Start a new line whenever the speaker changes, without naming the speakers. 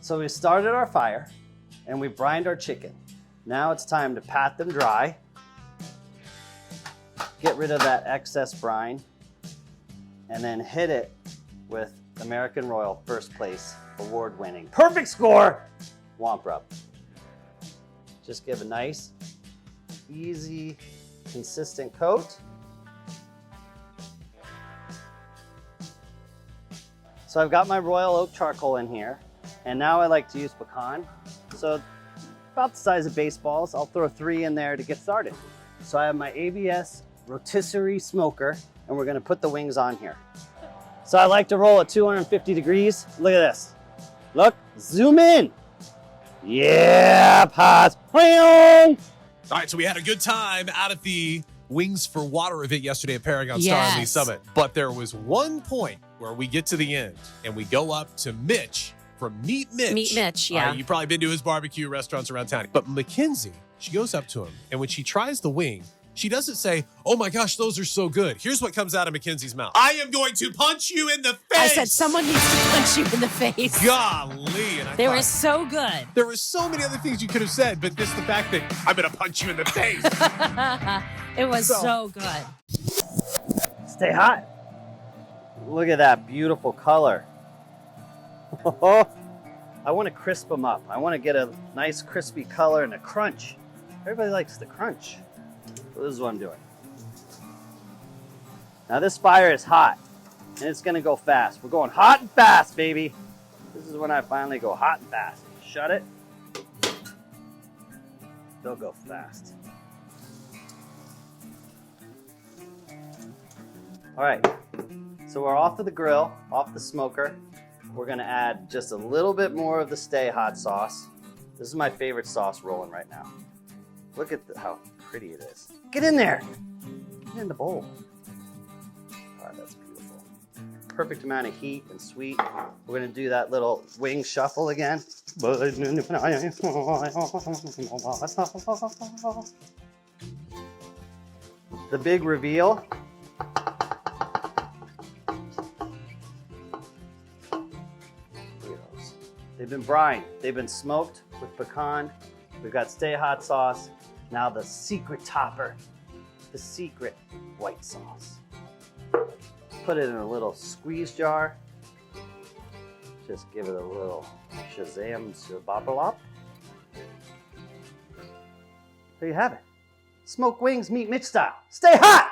So we started our fire and we brined our chicken. Now it's time to pat them dry. Get rid of that excess brine and then hit it with American Royal First Place award-winning perfect score Womp Rub. Just give a nice, easy, consistent coat. So I've got my Royal Oak charcoal in here, and now I like to use pecan. So about the size of baseballs, I'll throw 3 in there to get started. So I have my ABS rotisserie smoker, and we're gonna put the wings on here. So I like to roll at 250 degrees. Look at this. Look, zoom in. Yeah, pause.
All right, so we had a good time out at the Wings for Water event yesterday at Paragon Star and Lee Summit. But there was one point where we get to the end and we go up to Mitch from Meat Mitch.
Meat Mitch, yeah.
You've probably been to his barbecue restaurants around town. But Mackenzie, she goes up to him, and when she tries the wing, she doesn't say, "Oh my gosh, those are so good." Here's what comes out of Mackenzie's mouth. "I am going to punch you in the face."
I said, someone needs to punch you in the face.
Golly. And
They were so good.
There were so many other things you could have said, but just the fact that I'm going to punch you in the face.
It was so good.
Stay hot. Look at that beautiful color. I want to crisp them up. I want to get a nice crispy color and a crunch. Everybody likes the crunch. So this is what I'm doing. Now this fire is hot and it's gonna go fast. We're going hot and fast, baby. This is when I finally go hot and fast. Shut it. They'll go fast. All right, so we're off of the grill, off the smoker. We're gonna add just a little bit more of the Stay Hot sauce. This is my favorite sauce rolling right now. Look at how pretty it is. Get in there. Get in the bowl. Oh, that's beautiful. Perfect amount of heat and sweet. We're gonna do that little wing shuffle again. The big reveal. They've been brined. They've been smoked with pecan. We've got Stay Hot sauce. Now the secret topper, the secret white sauce. Put it in a little squeeze jar. Just give it a little shazam shababalop. There you have it. Smoked wings, Meat Mitch style. Stay hot!